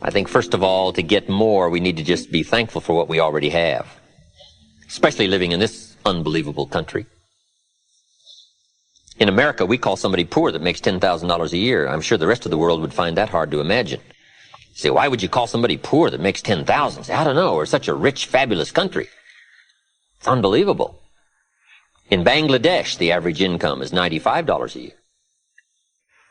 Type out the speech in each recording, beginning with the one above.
I think, first of all, to get more, we need to just be thankful for what we already have, especially living in this unbelievable country. In America, we call somebody poor that makes $10,000 a year. I'm sure the rest of the world would find that hard to imagine. You say, why would you call somebody poor that makes $10,000? I don't know. We're such a rich, fabulous country. It's unbelievable. In Bangladesh, the average income is $95 a year.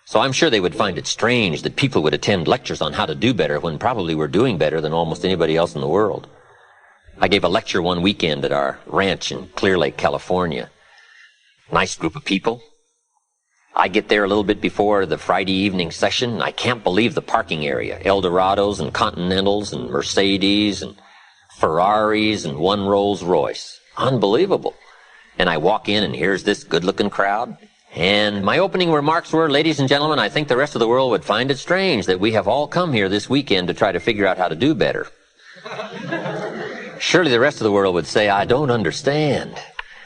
So I'm sure they would find it strange that people would attend lectures on how to do better when probably we're doing better than almost anybody else in the world. I gave a lecture one weekend at our ranch in Clear Lake, California. Nice group of people. I get there a little bit before the Friday evening session, and I can't believe the parking area. Eldorados and Continentals and Mercedes and Ferraris and one Rolls Royce. Unbelievable. And I walk in, and here's this good-looking crowd. And my opening remarks were, ladies and gentlemen, I think the rest of the world would find it strange that we have all come here this weekend to try to figure out how to do better. Surely the rest of the world would say, I don't understand.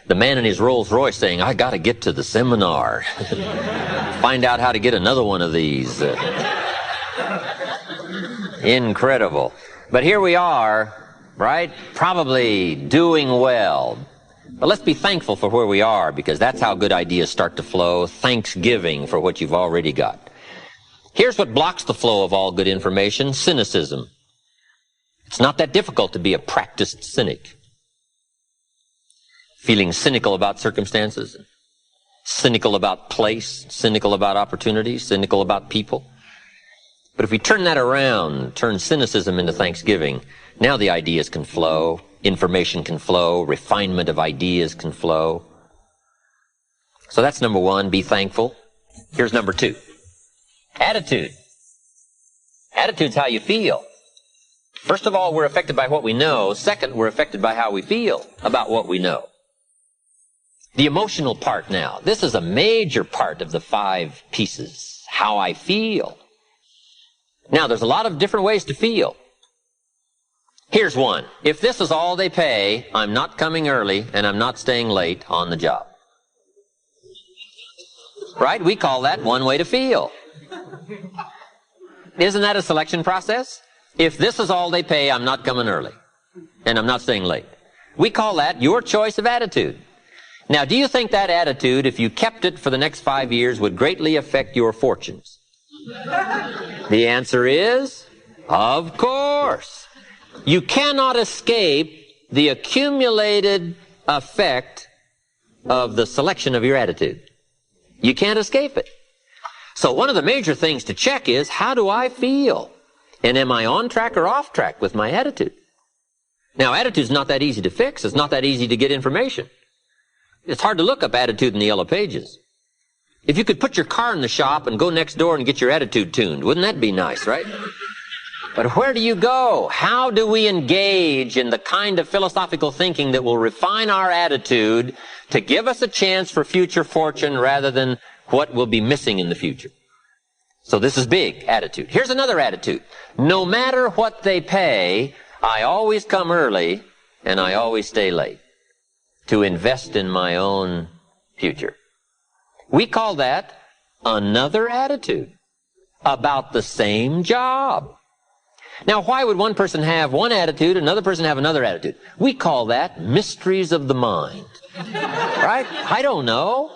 The man in his Rolls Royce saying, I got to get to the seminar. Find out how to get another one of these. Incredible. But here we are, right? Probably doing well. But let's be thankful for where we are, because that's how good ideas start to flow. Thanksgiving for what you've already got. Here's what blocks the flow of all good information: cynicism. It's not that difficult to be a practiced cynic. Feeling cynical about circumstances, cynical about place, cynical about opportunities, cynical about people. But if we turn that around, turn cynicism into thanksgiving, now the ideas can flow, information can flow, refinement of ideas can flow. So that's number one, be thankful. Here's number two, attitude. Attitude's how you feel. First of all, we're affected by what we know. Second, we're affected by how we feel about what we know. The emotional part now. This is a major part of the 5 pieces. How I feel. Now, there's a lot of different ways to feel. Here's one. If this is all they pay, I'm not coming early and I'm not staying late on the job. Right? We call that one way to feel. Isn't that a selection process? If this is all they pay, I'm not coming early and I'm not staying late. We call that your choice of attitude. Now, do you think that attitude, if you kept it for the next 5 years, would greatly affect your fortunes? The answer is, of course. You cannot escape the accumulated effect of the selection of your attitude. You can't escape it. So one of the major things to check is, how do I feel? And am I on track or off track with my attitude? Now, attitude's not that easy to fix. It's not that easy to get information. It's hard to look up attitude in the yellow pages. If you could put your car in the shop and go next door and get your attitude tuned, wouldn't that be nice, right? But where do you go? How do we engage in the kind of philosophical thinking that will refine our attitude to give us a chance for future fortune rather than what will be missing in the future? So this is big, attitude. Here's another attitude. No matter what they pay, I always come early and I always stay late to invest in my own future. We call that another attitude about the same job. Now, why would one person have one attitude, another person have another attitude? We call that mysteries of the mind. Right? I don't know.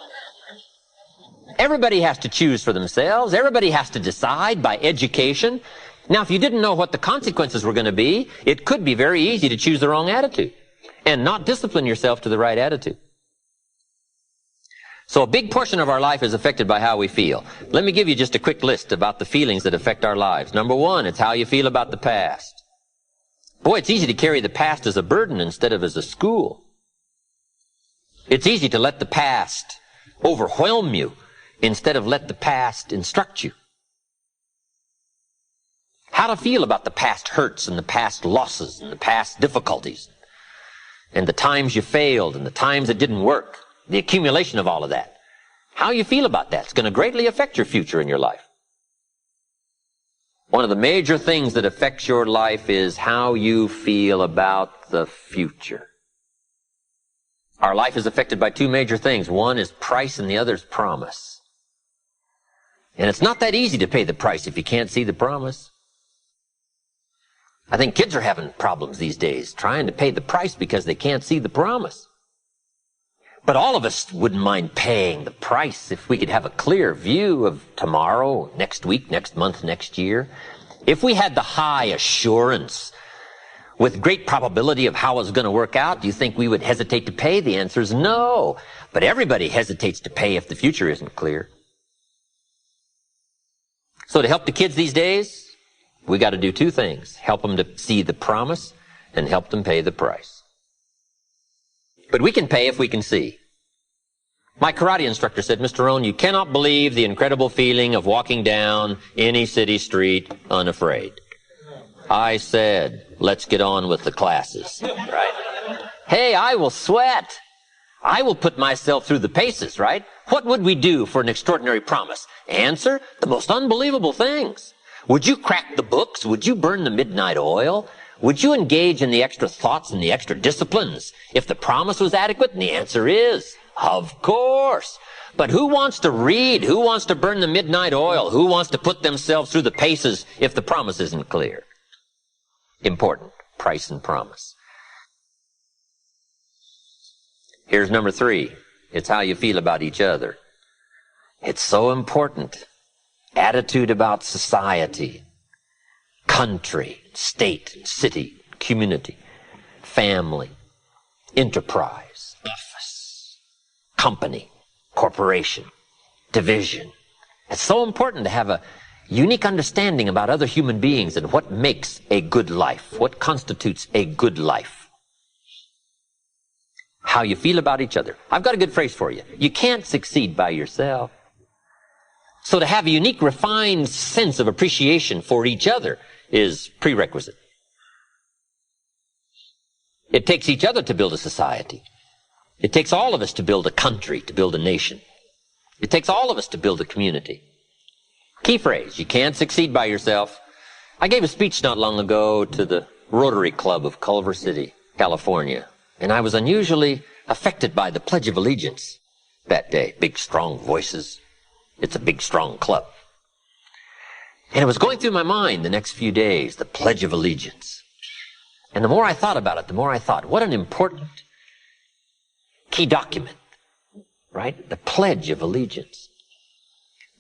Everybody has to choose for themselves. Everybody has to decide by education. Now, if you didn't know what the consequences were going to be, it could be very easy to choose the wrong attitude and not discipline yourself to the right attitude. So a big portion of our life is affected by how we feel. Let me give you just a quick list about the feelings that affect our lives. Number one, it's how you feel about the past. Boy, it's easy to carry the past as a burden instead of as a school. It's easy to let the past overwhelm you instead of let the past instruct you. How to feel about the past hurts and the past losses and the past difficulties and the times you failed and the times it didn't work. The accumulation of all of that. How you feel about that is going to greatly affect your future in your life. One of the major things that affects your life is how you feel about the future. Our life is affected by 2 major things. One is price and the other is promise. And it's not that easy to pay the price if you can't see the promise. I think kids are having problems these days, trying to pay the price because they can't see the promise. But all of us wouldn't mind paying the price if we could have a clear view of tomorrow, next week, next month, next year. If we had the high assurance with great probability of how it's going to work out, do you think we would hesitate to pay? The answer is no. But everybody hesitates to pay if the future isn't clear. So to help the kids these days, we got to do two things. Help them to see the promise and help them pay the price. But we can pay if we can see. My karate instructor said, Mr. Rohn, you cannot believe the incredible feeling of walking down any city street unafraid. I said, let's get on with the classes, right? Hey, I will sweat. I will put myself through the paces, right? What would we do for an extraordinary promise? Answer, the most unbelievable things. Would you crack the books? Would you burn the midnight oil? Would you engage in the extra thoughts and the extra disciplines if the promise was adequate? And the answer is, of course. But who wants to read? Who wants to burn the midnight oil? Who wants to put themselves through the paces if the promise isn't clear? Important, price and promise. Here's number 3. It's how you feel about each other. It's so important. Attitude about society, country, state, city, community, family, enterprise, office, company, corporation, division. It's so important to have a unique understanding about other human beings and what makes a good life, what constitutes a good life. How you feel about each other. I've got a good phrase for you. You can't succeed by yourself. So to have a unique, refined sense of appreciation for each other is prerequisite. It takes each other to build a society. It takes all of us to build a country, to build a nation. It takes all of us to build a community. Key phrase, you can't succeed by yourself. I gave a speech not long ago to the Rotary Club of Culver City, California, and I was unusually affected by the Pledge of Allegiance that day. Big, strong voices. It's a big, strong club. And it was going through my mind the next few days, the Pledge of Allegiance. And the more I thought about it, the more I thought, what an important key document, right? The Pledge of Allegiance.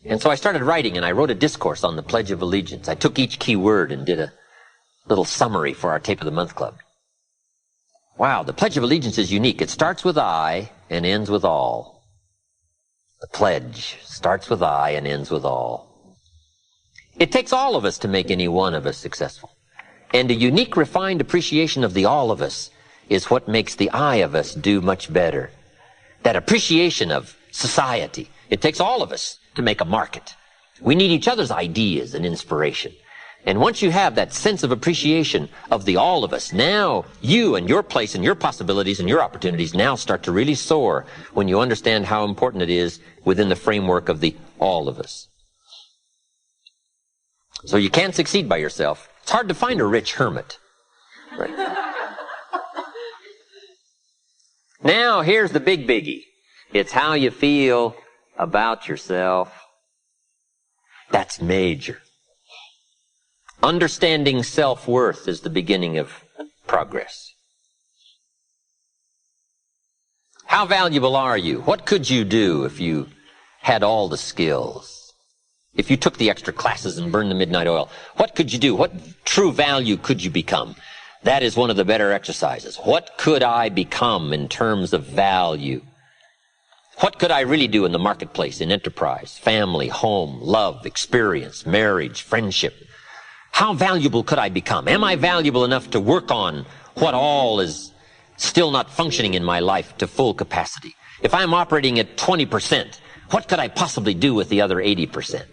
And so I started writing, and I wrote a discourse on the Pledge of Allegiance. I took each key word and did a little summary for our Tape of the Month Club. Wow, the Pledge of Allegiance is unique. It starts with I and ends with all. The pledge starts with I and ends with all. It takes all of us to make any one of us successful. And a unique, refined appreciation of the all of us is what makes the I of us do much better. That appreciation of society. It takes all of us to make a market. We need each other's ideas and inspiration. And once you have that sense of appreciation of the all of us, now you and your place and your possibilities and your opportunities now start to really soar when you understand how important it is within the framework of the all of us. So you can't succeed by yourself. It's hard to find a rich hermit. Right? Now here's the big biggie. It's how you feel about yourself. That's major. Understanding self-worth is the beginning of progress. How valuable are you? What could you do if you had all the skills? If you took the extra classes and burned the midnight oil, what could you do? What true value could you become? That is one of the better exercises. What could I become in terms of value? What could I really do in the marketplace, in enterprise, family, home, love, experience, marriage, friendship? How valuable could I become? Am I valuable enough to work on what all is still not functioning in my life to full capacity? If I'm operating at 20%, what could I possibly do with the other 80%?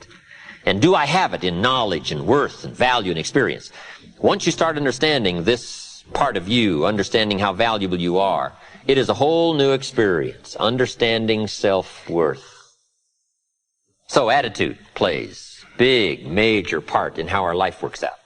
And do I have it in knowledge and worth and value and experience? Once you start understanding this part of you, understanding how valuable you are, it is a whole new experience, understanding self-worth. So attitude plays big, major part in how our life works out.